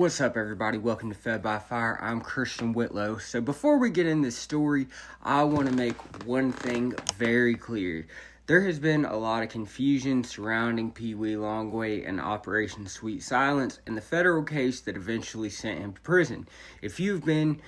What's up, everybody? Welcome to Fed by Fire. I'm Christian Whitlow. So before we get in this story, I want to make one thing very clear. There has been a lot of confusion surrounding Peewee Longway and Operation Sweet Silence and the federal case that eventually sent him to prison. If you've been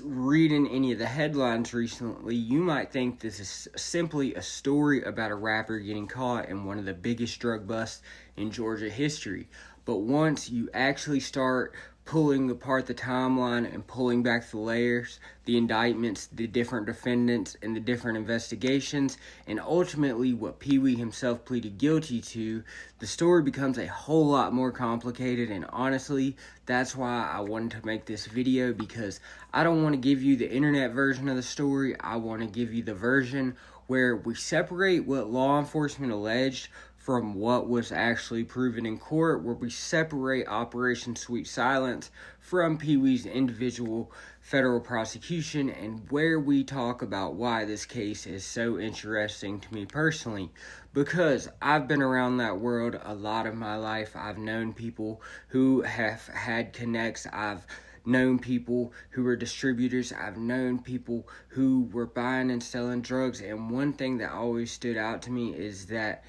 reading any of the headlines recently, you might think this is simply a story about a rapper getting caught in one of the biggest drug busts in Georgia history. But once you actually start pulling apart the timeline and pulling back the layers, the indictments, the different defendants, and the different investigations, and ultimately what Peewee himself pleaded guilty to, the story becomes a whole lot more complicated. And honestly, that's why I wanted to make this video, because I don't want to give you the internet version of the story. I want to give you the version where we separate what law enforcement alleged from what was actually proven in court, where we separate Operation Sweet Silence from Peewee's individual federal prosecution, and where we talk about why this case is so interesting to me personally. Because I've been around that world a lot of my life. I've known people who have had connects. I've known people who were distributors. I've known people who were buying and selling drugs. And one thing that always stood out to me is that,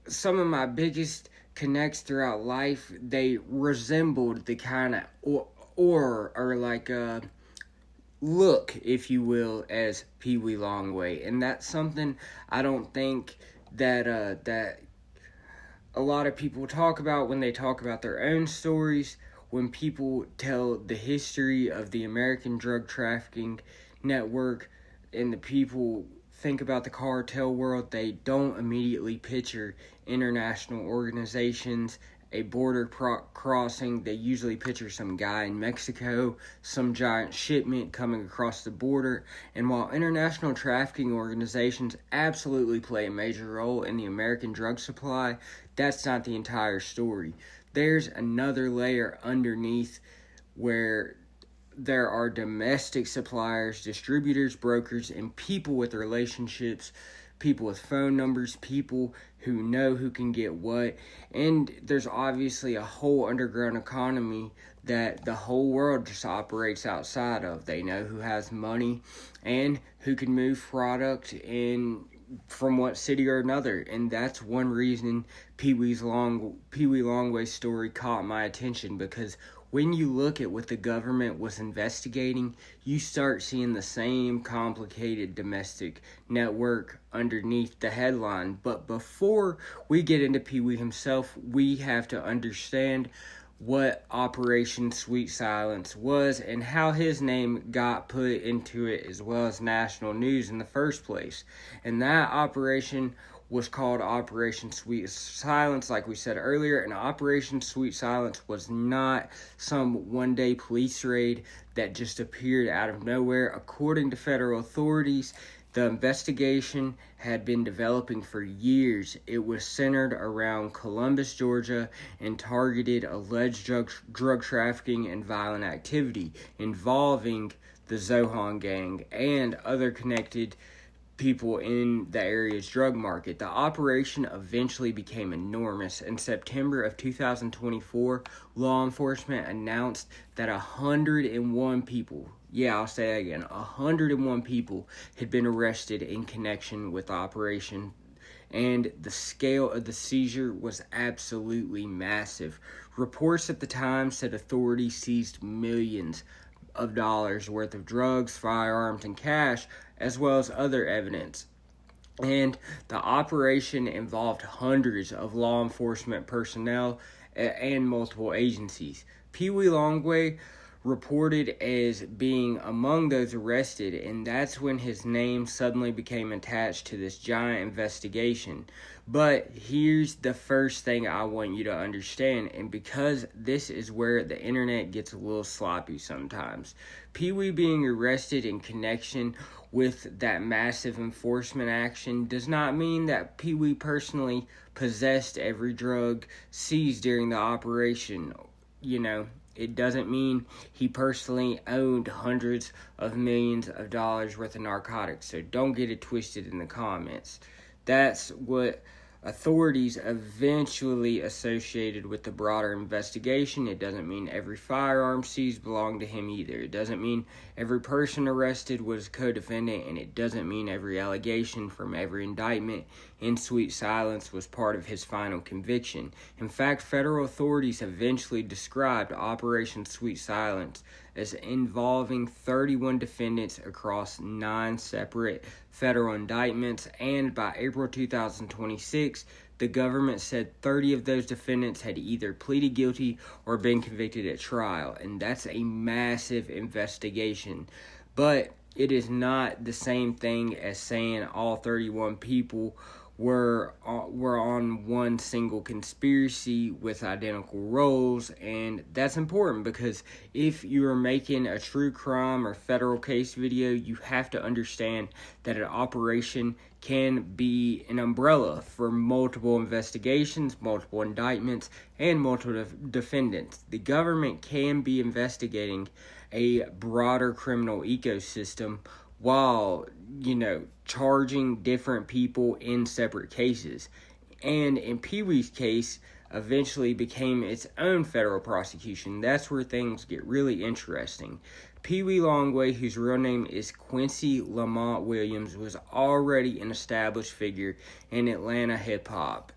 some of my biggest connects throughout life, they resembled the kind of look, if you will, as Peewee Longway. And that's something I don't think that that a lot of people talk about when they talk about their own stories. When people tell the history of the American drug trafficking network and the people think about the cartel world, they don't immediately picture international organizations, a border crossing. They usually picture some guy in Mexico, some giant shipment coming across the border. And while international trafficking organizations absolutely play a major role in the American drug supply, that's not the entire story. There's another layer underneath where there are domestic suppliers, distributors, brokers, and people with relationships, people with phone numbers, people who know who can get what. And there's obviously a whole underground economy that the whole world just operates outside of. They know who has money and who can move product in from one city or another. And that's one reason Peewee Longway's story caught my attention, because when you look at what the government was investigating, you start seeing the same complicated domestic network underneath the headline. But before we get into Peewee himself, we have to understand what Operation Sweet Silence was and how his name got put into it, as well as national news in the first place. And that operation was called Operation Sweet Silence, like we said earlier. And Operation Sweet Silence was not some one-day police raid that just appeared out of nowhere. According to federal authorities, the investigation had been developing for years. It was centered around Columbus, Georgia, and targeted alleged drug trafficking and violent activity involving the Zohan gang and other connected people in the area's drug market. The operation eventually became enormous. In September of 2024, law enforcement announced that 101 people, I'll say that again, 101 people had been arrested in connection with the operation. And the scale of the seizure was absolutely massive. Reports at the time said authorities seized millions of dollars worth of drugs, firearms, and cash, as well as other evidence. And the operation involved hundreds of law enforcement personnel and multiple agencies. Peewee Longway reported as being among those arrested, and that's when his name suddenly became attached to this giant investigation. But here's the first thing I want you to understand, and because this is where the internet gets a little sloppy sometimes. Peewee being arrested in connection with that massive enforcement action does not mean that Peewee personally possessed every drug seized during the operation. It doesn't mean he personally owned hundreds of millions of dollars worth of narcotics. So don't get it twisted in the comments. That's what authorities eventually associated with the broader investigation. It doesn't mean every firearm seized belonged to him either. It doesn't mean every person arrested was a co-defendant, and it doesn't mean every allegation from every indictment in Sweet Silence was part of his final conviction. In fact, federal authorities eventually described Operation Sweet Silence as involving 31 defendants across 9 separate federal indictments, and by April 2026, the government said 30 of those defendants had either pleaded guilty or been convicted at trial, and that's a massive investigation. But it is not the same thing as saying all 31 people were on one single conspiracy with identical roles, and that's important because if you are making a true crime or federal case video, you have to understand that an operation can be an umbrella for multiple investigations, multiple indictments, and multiple defendants. The government can be investigating a broader criminal ecosystem while, charging different people in separate cases. And in Peewee's case, eventually became its own federal prosecution. That's where things get really interesting. Peewee Longway, whose real name is Quincy Lamont Williams, was already an established figure in Atlanta hip-hop.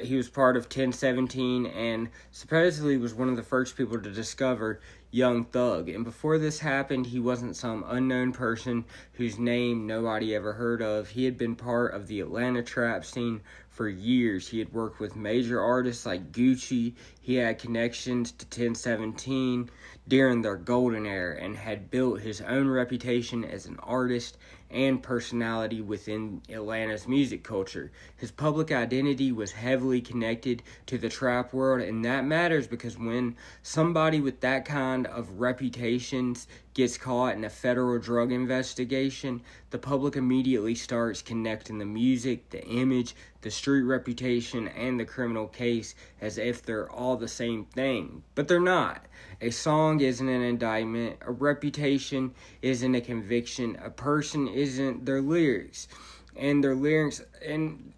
He was part of 1017 and supposedly was one of the first people to discover Young Thug. And before this happened, he wasn't some unknown person whose name nobody ever heard of. He had been part of the Atlanta trap scene for years. He had worked with major artists like Gucci. He had connections to 1017 during their golden era and had built his own reputation as an artist and personality within Atlanta's music culture. His public identity was heavily connected to the trap world, and that matters because when somebody with that kind of reputations gets caught in a federal drug investigation, the public immediately starts connecting the music, the image, the street reputation, and the criminal case as if they're all the same thing. But they're not. A song isn't an indictment, a reputation isn't a conviction, a person isn't their lyrics. And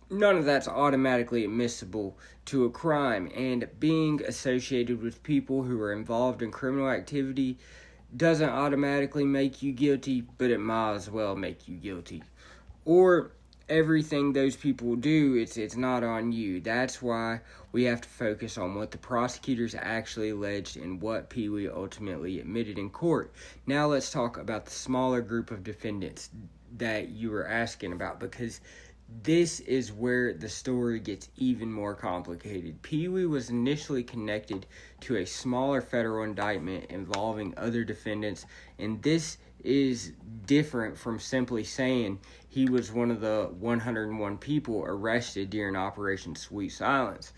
none of that's automatically admissible to a crime. And being associated with people who are involved in criminal activity doesn't automatically make you guilty, but it might as well make you guilty. Or everything those people do, it's not on you. That's why we have to focus on what the prosecutors actually alleged and what Peewee ultimately admitted in court. Now let's talk about the smaller group of defendants that you were asking about, because this is where the story gets even more complicated. Peewee was initially connected to a smaller federal indictment involving other defendants, and this is different from simply saying he was one of the 101 people arrested during Operation Sweet Silence.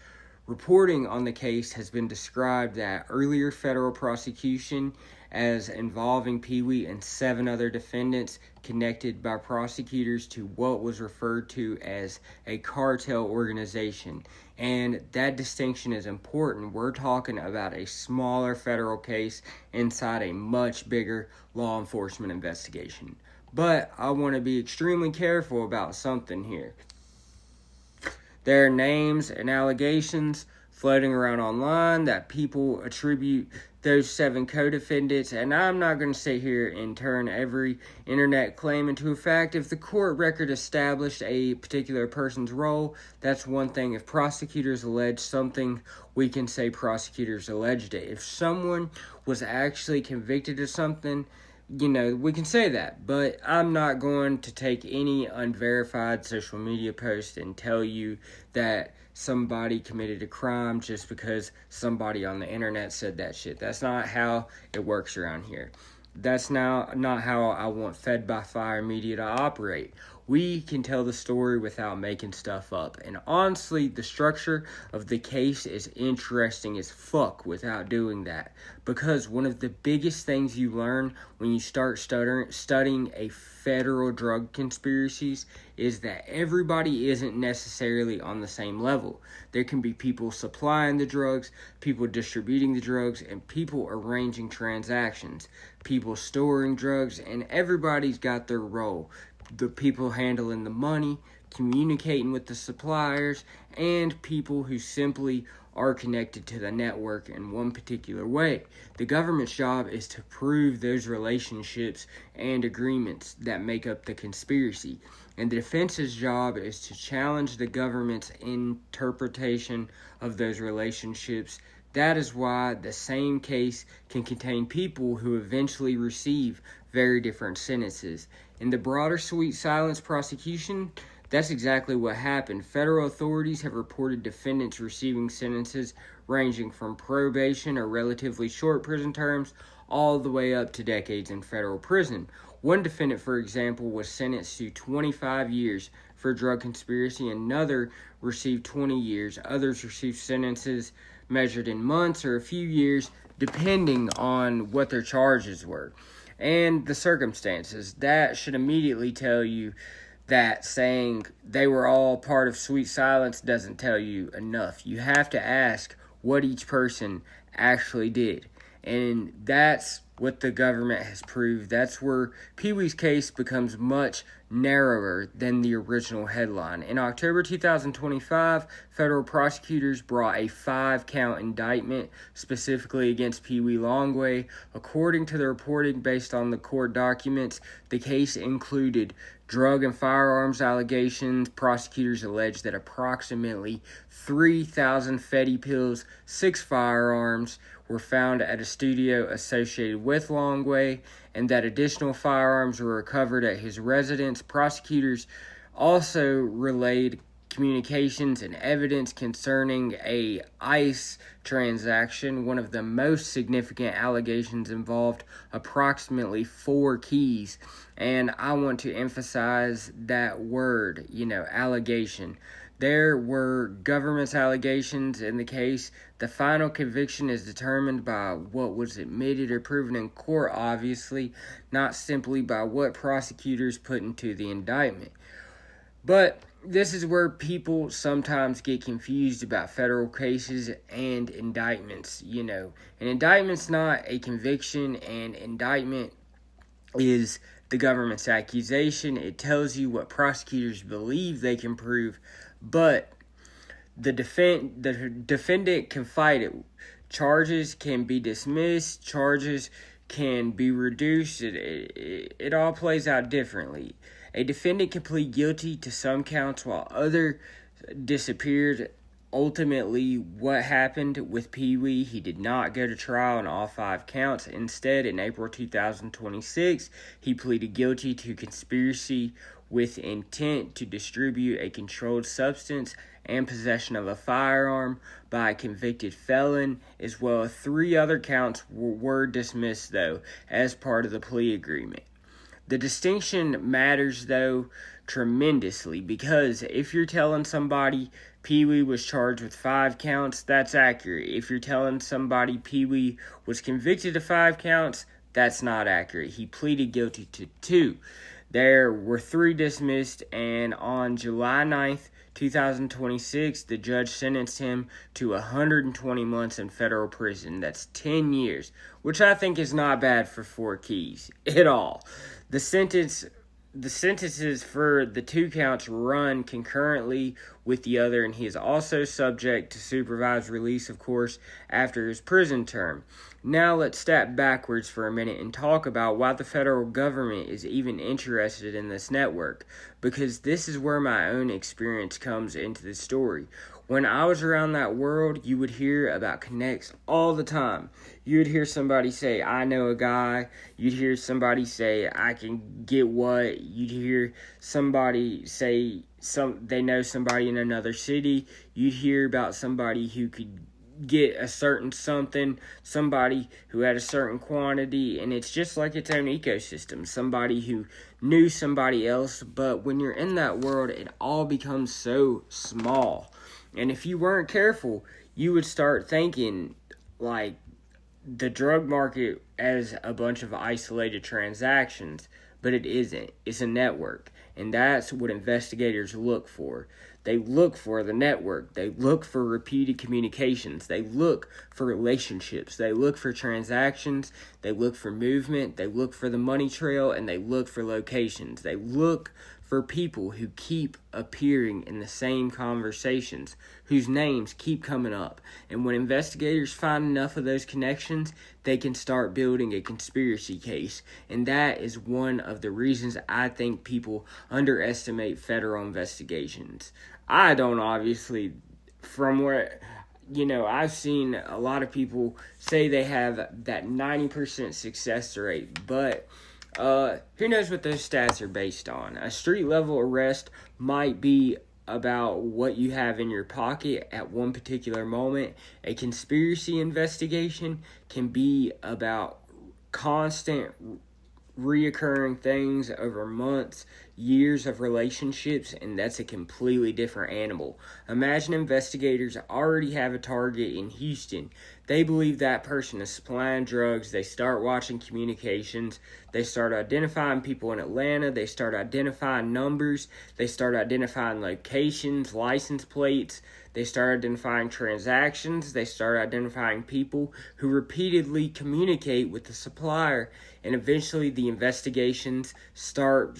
Reporting on the case has been described that earlier federal prosecution as involving Peewee and 7 other defendants connected by prosecutors to what was referred to as a cartel organization. And that distinction is important. We're talking about a smaller federal case inside a much bigger law enforcement investigation. But I want to be extremely careful about something here. There are names and allegations floating around online that people attribute those 7 co-defendants, and I'm not going to sit here and turn every internet claim into a fact. If the court record established a particular person's role, that's one thing. If prosecutors allege something, we can say prosecutors alleged it. If someone was actually convicted of something, we can say that, but I'm not going to take any unverified social media post and tell you that somebody committed a crime just because somebody on the internet said that shit. That's not how it works around here. That's not how I want Fed by Fire media to operate. We can tell the story without making stuff up. And honestly, the structure of the case is interesting as fuck without doing that. Because one of the biggest things you learn when you start studying a federal drug conspiracies is that everybody isn't necessarily on the same level. There can be people supplying the drugs, people distributing the drugs, and people arranging transactions, people storing drugs, and everybody's got their role. The people handling the money, communicating with the suppliers, and people who simply are connected to the network in one particular way. The government's job is to prove those relationships and agreements that make up the conspiracy, and the defense's job is to challenge the government's interpretation of those relationships. That is why the same case can contain people who eventually receive very different sentences. In the broader sweet silence prosecution, that's exactly what happened. Federal authorities have reported defendants receiving sentences ranging from probation or relatively short prison terms all the way up to decades in federal prison. One defendant, for example, was sentenced to 25 years for drug conspiracy. Another received 20 years. Others received sentences measured in months or a few years, depending on what their charges were and the circumstances. That should immediately tell you that saying they were all part of sweet silence doesn't tell you enough. You have to ask what each person actually did. And that's what the government has proved. That's where Peewee's case becomes much narrower than the original headline. In October 2025, federal prosecutors brought a 5-count indictment specifically against Peewee Longway. According to the reporting based on the court documents, the case included drug and firearms allegations. Prosecutors alleged that approximately 3,000 Fetty pills, 6 firearms were found at a studio associated with Longway, and that additional firearms were recovered at his residence. Prosecutors also relayed communications and evidence concerning a ICE transaction. One of the most significant allegations involved approximately 4 keys, and I want to emphasize that word, allegation. There were government's allegations in the case. The final conviction is determined by what was admitted or proven in court, obviously, not simply by what prosecutors put into the indictment. But this is where people sometimes get confused about federal cases and indictments. An indictment's not a conviction. An indictment is the government's accusation. It tells you what prosecutors believe they can prove, but the defendant can fight it. Charges can be dismissed. Charges can be reduced. It all plays out differently. A defendant can plead guilty to some counts while others disappeared. Ultimately, what happened with Peewee, he did not go to trial on all 5 counts. Instead, in April 2026, he pleaded guilty to conspiracy with intent to distribute a controlled substance and possession of a firearm by a convicted felon, as well as 3 other counts were dismissed, though, as part of the plea agreement. The distinction matters, though, tremendously, because if you're telling somebody Peewee was charged with 5 counts, that's accurate. If you're telling somebody Peewee was convicted of 5 counts, that's not accurate. He pleaded guilty to 2. There were 3 dismissed, and on July 9th, 2026, the judge sentenced him to 120 months in federal prison. That's 10 years, which I think is not bad for 4 keys at all. The sentences for the 2 counts run concurrently with the other, and he is also subject to supervised release, of course, after his prison term. Now let's step backwards for a minute and talk about why the federal government is even interested in this network, because this is where my own experience comes into the story. When I was around that world, you would hear about connects all the time. You would hear somebody say, I know a guy. You'd hear somebody say, I can get what. You'd hear somebody say they know somebody in another city. You'd hear about somebody who could get a certain something, somebody who had a certain quantity, and it's just like its own ecosystem. Somebody who knew somebody else, but when you're in that world, it all becomes so small. And if you weren't careful, you would start thinking like the drug market as a bunch of isolated transactions, but it isn't. It's a network, and that's what investigators look for. They look for the network. They look for repeated communications. They look for relationships. They look for transactions. They look for movement. They look for the money trail, and they look for locations. They look for people who keep appearing in the same conversations, whose names keep coming up. And when investigators find enough of those connections, they can start building a conspiracy case. And that is one of the reasons I think people underestimate federal investigations. I don't, obviously, from where, I've seen a lot of people say they have that 90% success rate, but who knows what those stats are based on. A street-level arrest might be about what you have in your pocket at one particular moment. A conspiracy investigation can be about constant reoccurring things over months, years of relationships, and that's a completely different animal. Imagine investigators already have a target in Houston. They believe that person is supplying drugs. They start watching communications. They start identifying people in Atlanta. They start identifying numbers. They start identifying locations, license plates. They start identifying transactions. They start identifying people who repeatedly communicate with the supplier. And eventually the investigations start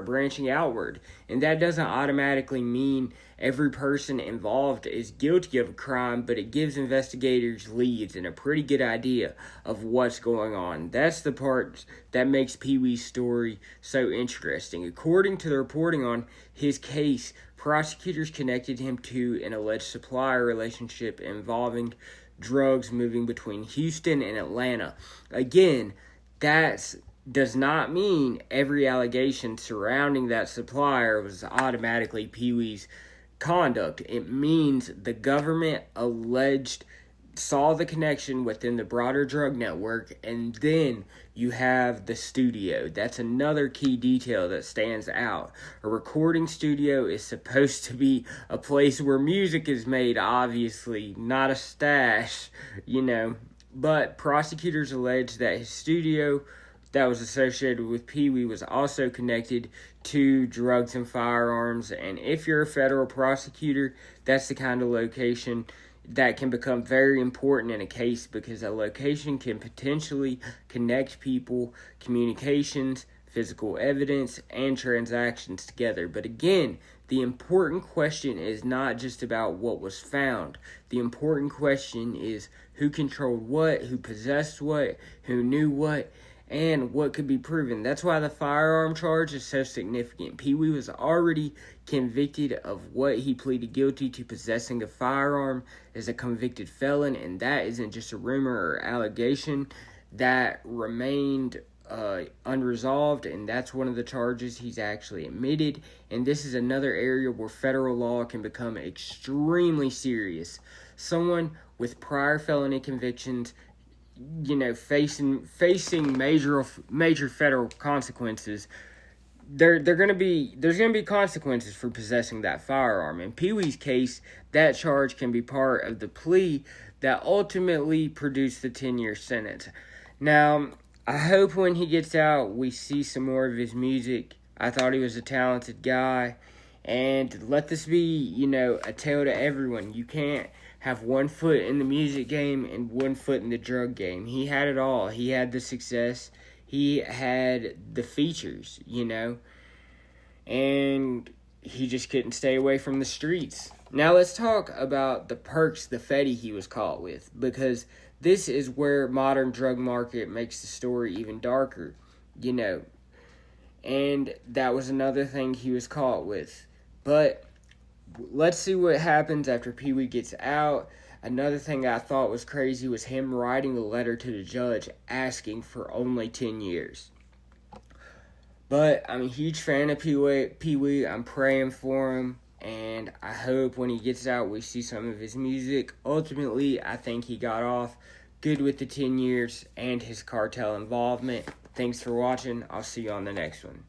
branching outward. And that doesn't automatically mean every person involved is guilty of a crime, but it gives investigators leads and a pretty good idea of what's going on. That's the part that makes Peewee's story so interesting. According to the reporting on his case, prosecutors connected him to an alleged supplier relationship involving drugs moving between Houston and Atlanta. Again, that does not mean every allegation surrounding that supplier was automatically Peewee's conduct. It means the government saw the connection within the broader drug network, and then you have the studio. That's another key detail that stands out. A recording studio is supposed to be a place where music is made, obviously, not a stash, But prosecutors allege that his studio that was associated with Peewee was also connected to drugs and firearms. And if you're a federal prosecutor, that's the kind of location that can become very important in a case, because a location can potentially connect people, communications, physical evidence, and transactions together. But again, the important question is not just about what was found. The important question is who controlled what, who possessed what, who knew what, and what could be proven. That's why the firearm charge is so significant. Peewee was already convicted of what he pleaded guilty to, possessing a firearm as a convicted felon, and that isn't just a rumor or allegation. That remained unresolved, and that's one of the charges he's actually admitted. And this is another area where federal law can become extremely serious. Someone with prior felony convictions, facing major federal consequences, there's gonna be consequences for possessing that firearm. In Peewee's case, that charge can be part of the plea that ultimately produced the 10-year sentence. Now, I hope when he gets out, we see some more of his music. I thought he was a talented guy, and let this be, a tale to everyone. You can't have one foot in the music game and one foot in the drug game. He had it all. He had the success. He had the features, and he just couldn't stay away from the streets. Now let's talk about the perks, the Fetty he was caught with, because this is where modern drug market makes the story even darker, and that was another thing he was caught with. But let's see what happens after Peewee gets out. Another thing I thought was crazy was him writing a letter to the judge asking for only 10 years. But I'm a huge fan of Peewee. I'm praying for him, and I hope when he gets out we see some of his music. Ultimately, I think he got off good with the 10 years and his cartel involvement. Thanks for watching. I'll see you on the next one.